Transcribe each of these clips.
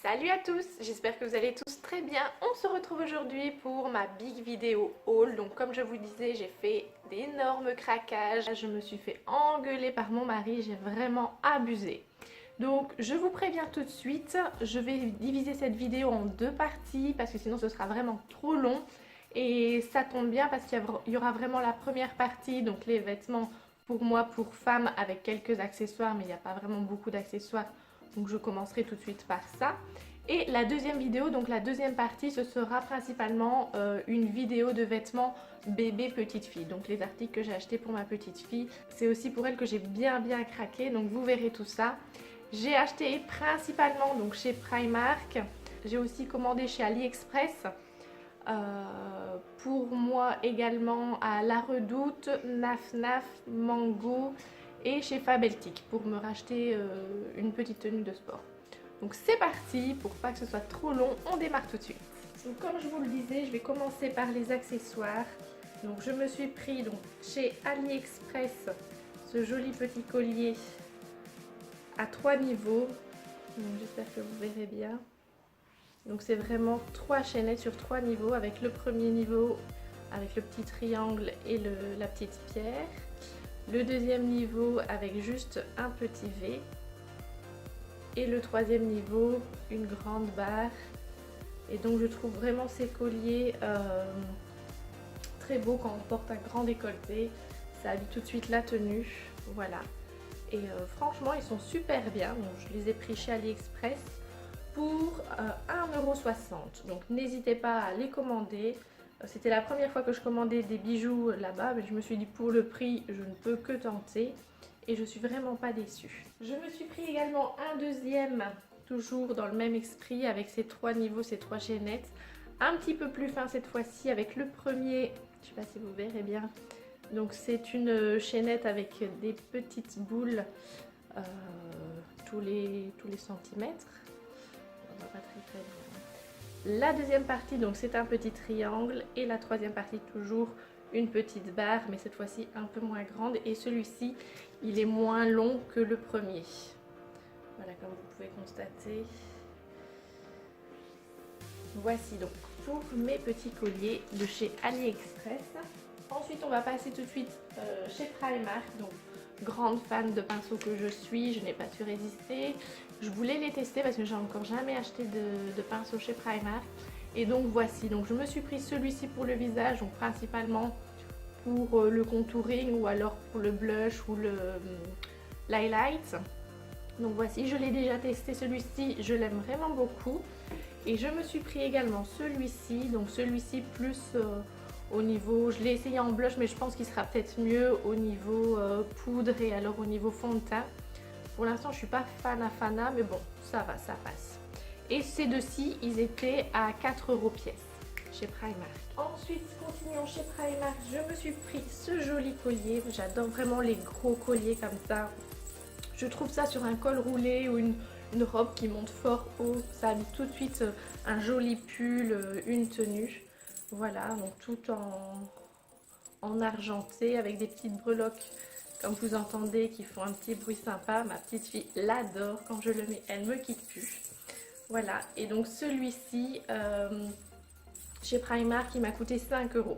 Salut à tous, j'espère que vous allez tous très bien. On se retrouve aujourd'hui pour ma big vidéo haul. Donc comme je vous disais, j'ai fait d'énormes craquages. Je me suis fait engueuler par mon mari, j'ai vraiment abusé. Donc je vous préviens tout de suite, je vais diviser cette vidéo en deux parties parce que sinon ce sera vraiment trop long. Et ça tombe bien parce qu'il y aura vraiment la première partie, donc les vêtements pour moi, pour femme, avec quelques accessoires, mais il n'y a pas vraiment beaucoup d'accessoires. Donc je commencerai tout de suite par ça. Et la deuxième vidéo, donc la deuxième partie, ce sera principalement une vidéo de vêtements bébé petite fille. Donc les articles que j'ai achetés pour ma petite fille, c'est aussi pour elle que j'ai bien craqué. Donc vous verrez tout ça. J'ai acheté principalement donc chez Primark. J'ai aussi commandé chez AliExpress. Pour moi également à La Redoute, Naf Naf, Mango et chez Fabeltic pour me racheter une petite tenue de sport. Donc c'est parti, pour pas que ce soit trop long, on démarre tout de suite. Donc comme je vous le disais, je vais commencer par les accessoires. Donc je me suis pris donc chez AliExpress ce joli petit collier à 3 niveaux. J'espère que vous verrez bien. Donc c'est vraiment 3 chaînettes sur 3 niveaux avec le premier niveau avec le petit triangle et la petite pierre. Le deuxième niveau avec juste un petit V. Et le troisième niveau, une grande barre. Et donc je trouve vraiment ces colliers très beaux quand on porte un grand décolleté. Ça habille tout de suite la tenue. Voilà. Et franchement ils sont super bien. Donc je les ai pris chez AliExpress pour 1,60 €. Donc n'hésitez pas à les commander. C'était la première fois que je commandais des bijoux là-bas, mais je me suis dit pour le prix, je ne peux que tenter. Et je suis vraiment pas déçue. Je me suis pris également un deuxième, toujours dans le même esprit, avec ces 3 niveaux, ces 3 chaînettes. Un petit peu plus fin cette fois-ci avec le premier, je sais pas si vous verrez bien. Donc c'est une chaînette avec des petites boules tous les centimètres. On voit pas très bien. La deuxième partie, donc c'est un petit triangle, et la troisième partie toujours une petite barre, mais cette fois-ci un peu moins grande, et celui-ci il est moins long que le premier. Voilà, comme vous pouvez constater. Voici donc pour mes petits colliers de chez AliExpress. Ensuite on va passer tout de suite chez Primark. Donc grande fan de pinceaux que je suis, je n'ai pas su résister. Je voulais les tester parce que j'ai encore jamais acheté de pinceaux chez Primark. Et donc voici, donc je me suis pris celui-ci pour le visage, donc principalement pour le contouring ou alors pour le blush ou l'highlight. Donc voici, je l'ai déjà testé celui-ci, je l'aime vraiment beaucoup. Et je me suis pris également celui-ci, donc celui-ci plus au niveau, je l'ai essayé en blush mais je pense qu'il sera peut-être mieux au niveau poudre et alors au niveau fond de teint. Pour l'instant je suis pas fana mais bon ça va, ça passe. Et ces deux-ci ils étaient à 4 € pièce chez Primark. Ensuite continuons chez Primark, je me suis pris ce joli collier, j'adore vraiment les gros colliers comme ça. Je trouve ça sur un col roulé ou une robe qui monte fort haut, ça habille tout de suite un joli pull, une tenue. Voilà, donc tout en argenté avec des petites breloques comme vous entendez qui font un petit bruit sympa. Ma petite fille l'adore, quand je le mets elle me quitte plus. Voilà, et donc celui-ci chez Primark il m'a coûté 5 €.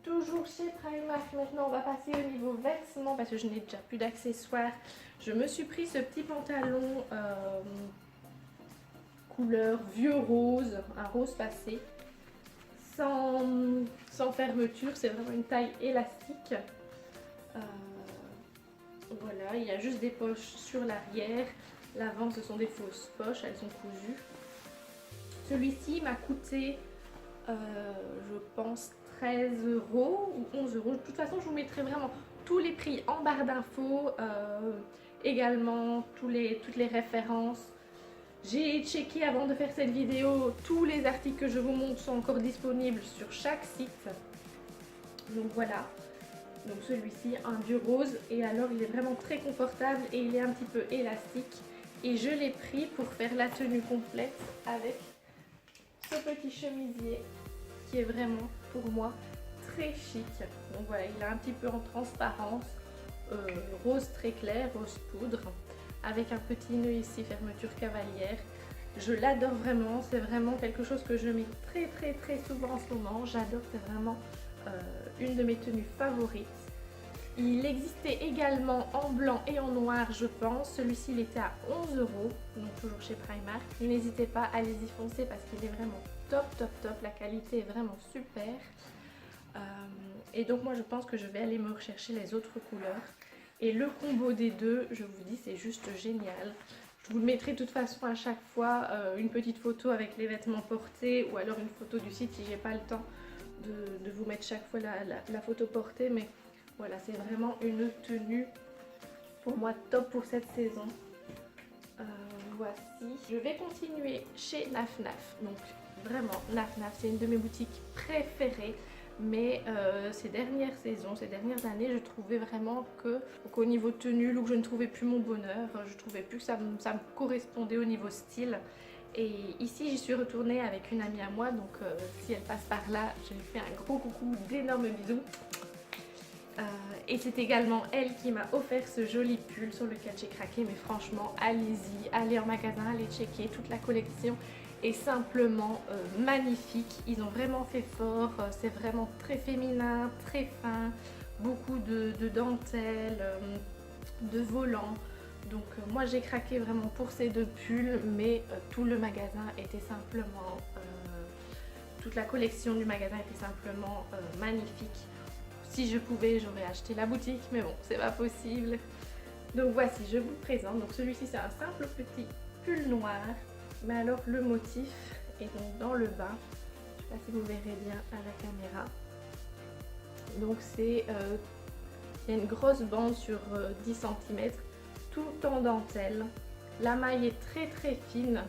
Toujours chez Primark, maintenant on va passer au niveau vêtements parce que je n'ai déjà plus d'accessoires. Je me suis pris ce petit pantalon couleur vieux rose, un rose passé, sans fermeture, c'est vraiment une taille élastique. Voilà, il y a juste des poches sur l'arrière, l'avant ce sont des fausses poches, elles sont cousues. Celui-ci m'a coûté, je pense, 13 € ou 11 €. De toute façon, je vous mettrai vraiment tous les prix en barre d'infos, également toutes les références. J'ai checké avant de faire cette vidéo, tous les articles que je vous montre sont encore disponibles sur chaque site. Donc voilà, donc celui-ci, un vieux rose, et alors il est vraiment très confortable et il est un petit peu élastique. Et je l'ai pris pour faire la tenue complète avec ce petit chemisier qui est vraiment pour moi très chic. Donc voilà, il est un petit peu en transparence, rose très clair, rose poudre, avec un petit nœud ici, fermeture cavalière. Je l'adore vraiment, c'est vraiment quelque chose que je mets très souvent en ce moment. J'adore, c'est vraiment une de mes tenues favorites. Il existait également en blanc et en noir, je pense. Celui-ci, il était à 11 €, donc toujours chez Primark. N'hésitez pas, allez-y foncer parce qu'il est vraiment top. La qualité est vraiment super. Et donc moi, je pense que je vais aller me rechercher les autres couleurs. Et le combo des deux, je vous dis, c'est juste génial. Je vous le mettrai de toute façon à chaque fois, une petite photo avec les vêtements portés ou alors une photo du site si j'ai pas le temps de vous mettre chaque fois la photo portée. Mais voilà, c'est vraiment une tenue pour moi top pour cette saison. Voici. Je vais continuer chez Naf Naf. Donc vraiment, Naf Naf, c'est une de mes boutiques préférées. Mais ces dernières saisons, ces dernières années, je trouvais vraiment que au niveau tenue, look, je ne trouvais plus mon bonheur. Je trouvais plus que ça me correspondait au niveau style. Et ici, j'y suis retournée avec une amie à moi. Donc si elle passe par là, je lui fais un gros coucou, d'énormes bisous. Et c'est également elle qui m'a offert ce joli pull sur lequel j'ai craqué. Mais franchement, allez-y, allez en magasin, allez checker toute la collection. Est simplement magnifique. Ils ont vraiment fait fort, c'est vraiment très féminin, très fin, beaucoup de dentelle, de volants. Donc moi j'ai craqué vraiment pour ces deux pulls, mais tout le magasin était simplement, toute la collection du magasin était simplement magnifique. Si je pouvais, j'aurais acheté la boutique, mais bon, c'est pas possible. Donc voici, je vous présente. Donc celui-ci, c'est un simple petit pull noir. Mais alors le motif est donc dans le bas, je ne sais pas si vous verrez bien à la caméra. Donc c'est, il y a une grosse bande sur 10 cm, tout en dentelle. La maille est très fine.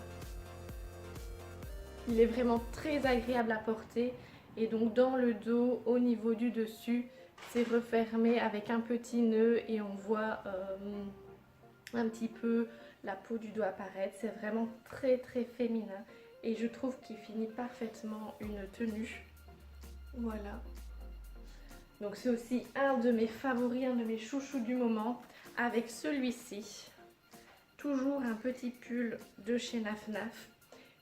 Il est vraiment très agréable à porter. Et donc dans le dos, au niveau du dessus, c'est refermé avec un petit nœud et on voit un petit peu la peau du dos apparaître. C'est vraiment très féminin et je trouve qu'il finit parfaitement une tenue. Voilà. Donc c'est aussi un de mes favoris, un de mes chouchous du moment avec celui-ci. Toujours un petit pull de chez Naf Naf.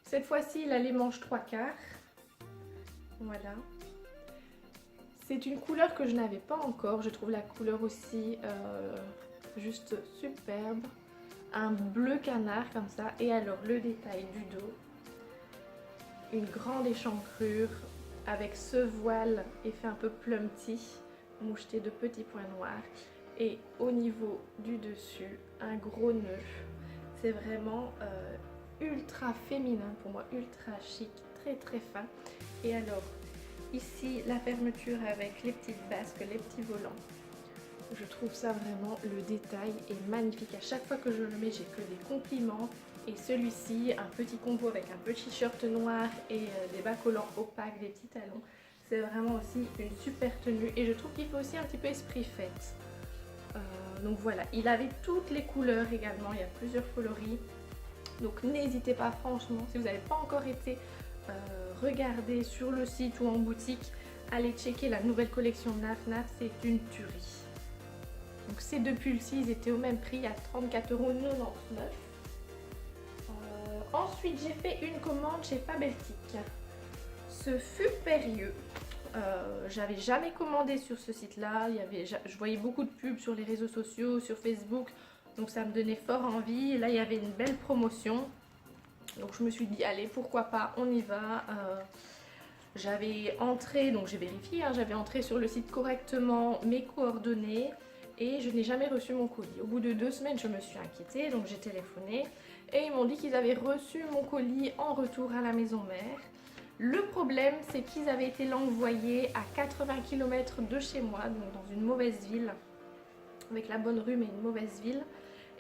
Cette fois-ci, il a les manches 3/4. Voilà. C'est une couleur que je n'avais pas encore. Je trouve la couleur aussi juste superbe. Un bleu canard comme ça. Et alors le détail du dos. Une grande échancrure avec ce voile effet un peu plumpty, moucheté de petits points noirs. Et au niveau du dessus, un gros nœud. C'est vraiment ultra féminin pour moi, ultra chic, très fin. Et alors, ici, la fermeture avec les petites basques, les petits volants. Je trouve ça vraiment, le détail est magnifique. À chaque fois que je le mets, j'ai que des compliments. Et celui-ci, un petit combo avec un petit shirt noir et des bas collants opaques, des petits talons. C'est vraiment aussi une super tenue. Et je trouve qu'il fait aussi un petit peu esprit fête. Donc voilà, il avait toutes les couleurs également. Il y a plusieurs coloris. Donc n'hésitez pas, franchement, si vous n'avez pas encore été regarder sur le site ou en boutique, allez checker la nouvelle collection Naf Naf, c'est une tuerie. Donc ces deux pulls-ci, ils étaient au même prix à 34,99 €. Ensuite, j'ai fait une commande chez Fabeltic. Ce fut périlleux. J'avais jamais commandé sur ce site-là. Je voyais beaucoup de pubs sur les réseaux sociaux, sur Facebook. Donc ça me donnait fort envie. Et là, il y avait une belle promotion. Donc je me suis dit, allez, pourquoi pas, on y va. J'avais entré, donc j'ai vérifié, hein, j'avais entré sur le site correctement mes coordonnées. Et je n'ai jamais reçu mon colis. Au bout de 2 semaines, je me suis inquiétée, donc j'ai téléphoné. Et ils m'ont dit qu'ils avaient reçu mon colis en retour à la maison mère. Le problème, c'est qu'ils avaient été l'envoyer à 80 km de chez moi, donc dans une mauvaise ville. Avec la bonne rue, mais une mauvaise ville.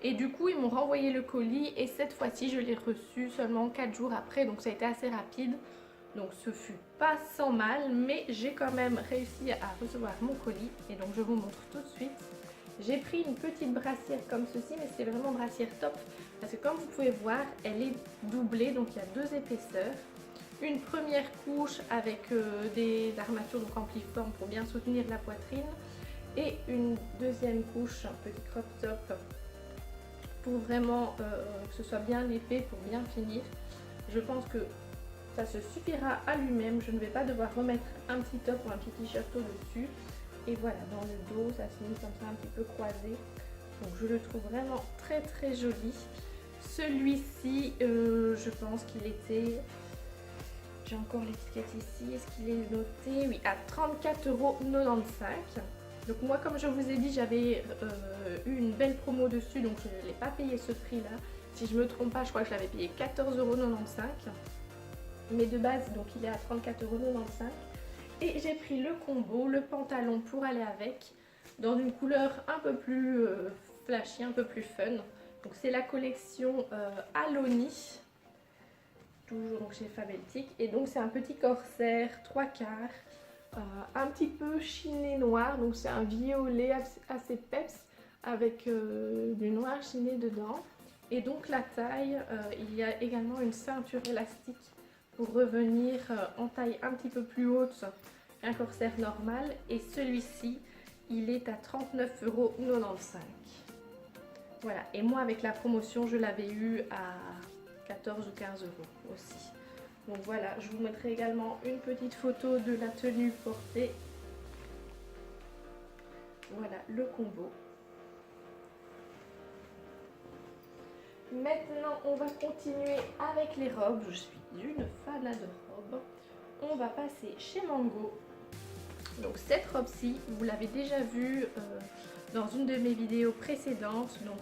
Et du coup, ils m'ont renvoyé le colis et cette fois-ci, je l'ai reçu seulement 4 jours après. Donc ça a été assez rapide. Donc ce fut pas sans mal, mais j'ai quand même réussi à recevoir mon colis. Et donc je vous montre tout de suite. J'ai pris une petite brassière comme ceci, mais c'est vraiment brassière top. Parce que comme vous pouvez voir, elle est doublée, donc il y a 2 épaisseurs. Une première couche avec des armatures donc ampliformes pour bien soutenir la poitrine. Et une deuxième couche, un petit crop top pour vraiment que ce soit bien épais, pour bien finir. Je pense que ça se suffira à lui-même. Je ne vais pas devoir remettre un petit top ou un petit t-shirt au-dessus. Et voilà, dans le dos, ça se met comme ça un petit peu croisé. Donc je le trouve vraiment très très joli. Celui-ci, je pense qu'il était... J'ai encore l'étiquette ici. Est-ce qu'il est noté? Oui, à 34,95 €. Donc moi, comme je vous ai dit, j'avais eu une belle promo dessus. Donc je ne l'ai pas payé ce prix-là. Si je ne me trompe pas, je crois que je l'avais payé 14,95 €. Mais de base, donc il est à 34,95 €. Et j'ai pris le combo, le pantalon pour aller avec, dans une couleur un peu plus flashy, un peu plus fun. Donc c'est la collection Aloni, toujours donc chez Fabeltic. Et donc c'est un petit corsaire 3/4, un petit peu chiné noir. Donc c'est un violet assez peps avec du noir chiné dedans. Et donc la taille, il y a également une ceinture élastique pour revenir en taille un petit peu plus haute qu'un corsaire normal. Et celui-ci, il est à 39,95 €. Voilà, et moi avec la promotion, je l'avais eu à 14 ou 15 € aussi. Donc voilà, je vous mettrai également une petite photo de la tenue portée. Voilà le combo. Maintenant, on va continuer avec les robes. Je suis une fan de robes. On va passer chez Mango. Donc cette robe-ci, vous l'avez déjà vue dans une de mes vidéos précédentes. Donc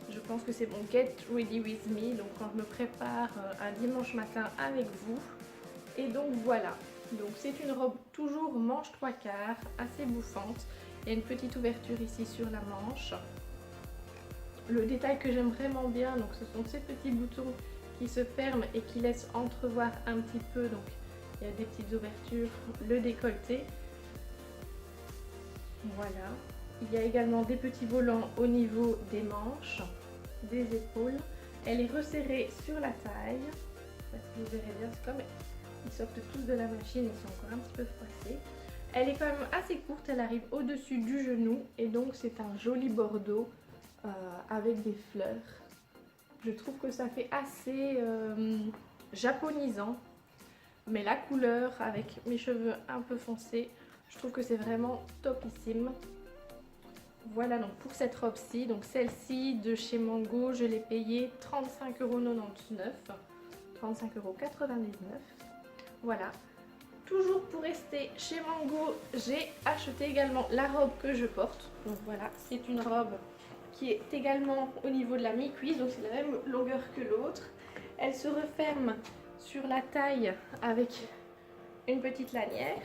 je pense que c'est mon Get Ready With Me. Donc quand je me prépare un dimanche matin avec vous. Et donc voilà. Donc c'est une robe toujours manche 3/4, assez bouffante. Il y a une petite ouverture ici sur la manche. Le détail que j'aime vraiment bien, donc ce sont ces petits boutons qui se ferment et qui laissent entrevoir un petit peu, donc il y a des petites ouvertures, le décolleté. Voilà. Il y a également des petits volants au niveau des manches, des épaules. Elle est resserrée sur la taille. Je sais pas si vous verrez bien, c'est comme ils sortent tous de la machine, ils sont encore un petit peu froissés. Elle est quand même assez courte, elle arrive au-dessus du genou et donc c'est un joli bordeaux. Avec des fleurs. Je trouve que ça fait assez japonisant, mais la couleur avec mes cheveux un peu foncés, je trouve que c'est vraiment topissime. Voilà donc pour cette robe-ci, donc celle-ci de chez Mango, je l'ai payée 35,99 €, 35,99 €. Voilà. Toujours pour rester chez Mango, j'ai acheté également la robe que je porte. Donc voilà, c'est une robe qui est également au niveau de la mi-cuisse, donc c'est la même longueur que l'autre. Elle se referme sur la taille avec une petite lanière.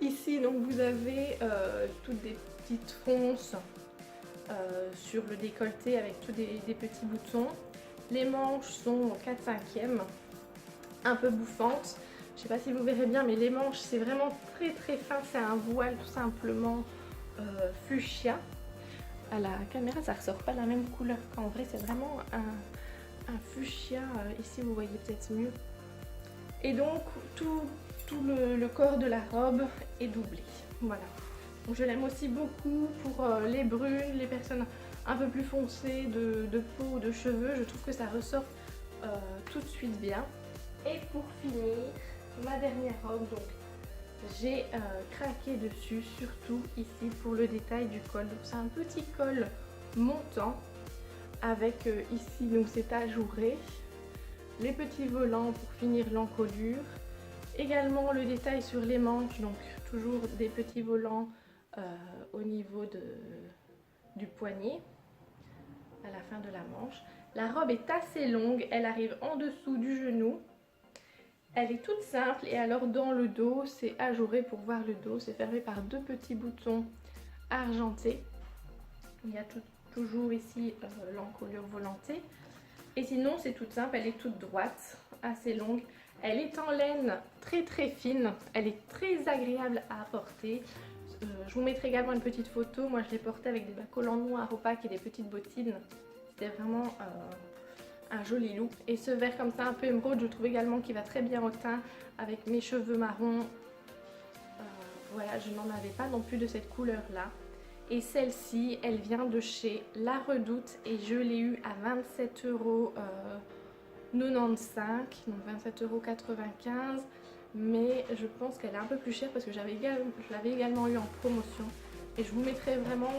Ici donc vous avez toutes des petites fronces sur le décolleté avec tous des petits boutons. Les manches sont 4/5e, un peu bouffantes. Je ne sais pas si vous verrez bien, mais les manches c'est vraiment très très fin, c'est un voile tout simplement fuchsia. À la caméra ça ressort pas la même couleur qu'en vrai, c'est vraiment un fuchsia, ici vous voyez peut-être mieux. Et donc tout le corps de la robe est doublé, voilà. Donc je l'aime aussi beaucoup pour les brunes, les personnes un peu plus foncées de peau ou de cheveux, je trouve que ça ressort tout de suite bien. Et pour finir, ma dernière robe, donc j'ai craqué dessus, surtout ici pour le détail du col. Donc c'est un petit col montant avec ici donc c'est ajouré, les petits volants pour finir l'encolure, également le détail sur les manches, donc toujours des petits volants au niveau du poignet à la fin de la manche. La robe est assez longue, elle arrive en dessous du genou. Elle est toute simple et alors dans le dos, c'est ajouré pour voir le dos. C'est fermé par deux petits boutons argentés. Il y a toujours ici l'encolure volantée. Et sinon, c'est toute simple, elle est toute droite, assez longue. Elle est en laine très très fine. Elle est très agréable à porter. Je vous mettrai également une petite photo. Moi, je l'ai portée avec des bas collants noirs opaques et des petites bottines. C'était vraiment un joli look. Et ce vert comme ça un peu émeraude, je trouve également qu'il va très bien au teint avec mes cheveux marrons. Voilà, je n'en avais pas non plus de cette couleur là. Et celle-ci, elle vient de chez La Redoute et je l'ai eue à 27,95 €, donc 27,95 €. Mais je pense qu'elle est un peu plus chère parce que je l'avais également eu en promotion. Et je vous mettrai vraiment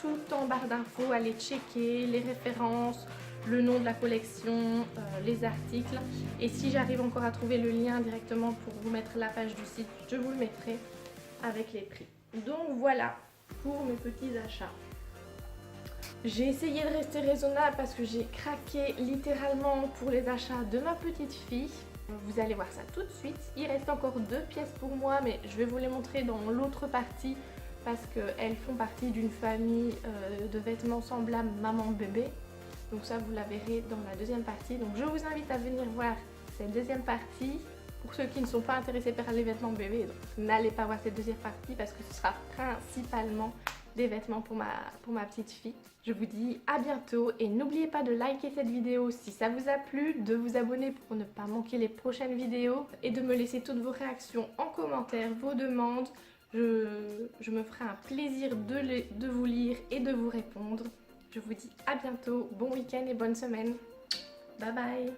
tout le temps en barre d'infos, allez checker les références, le nom de la collection, les articles. Et si j'arrive encore à trouver le lien directement pour vous mettre la page du site, je vous le mettrai avec les prix. Donc voilà pour mes petits achats. J'ai essayé de rester raisonnable parce que j'ai craqué littéralement pour les achats de ma petite fille. Vous allez voir ça tout de suite. Il reste encore 2 pièces pour moi, mais je vais vous les montrer dans l'autre partie parce qu'elles font partie d'une famille de vêtements semblables maman-bébé. Donc ça, vous la verrez dans la deuxième partie. Donc je vous invite à venir voir cette deuxième partie. Pour ceux qui ne sont pas intéressés par les vêtements bébés, n'allez pas voir cette deuxième partie parce que ce sera principalement des vêtements pour ma petite fille. Je vous dis à bientôt et n'oubliez pas de liker cette vidéo si ça vous a plu, de vous abonner pour ne pas manquer les prochaines vidéos et de me laisser toutes vos réactions en commentaire, vos demandes. Je me ferai un plaisir de vous lire et de vous répondre. Je vous dis à bientôt, bon week-end et bonne semaine. Bye bye.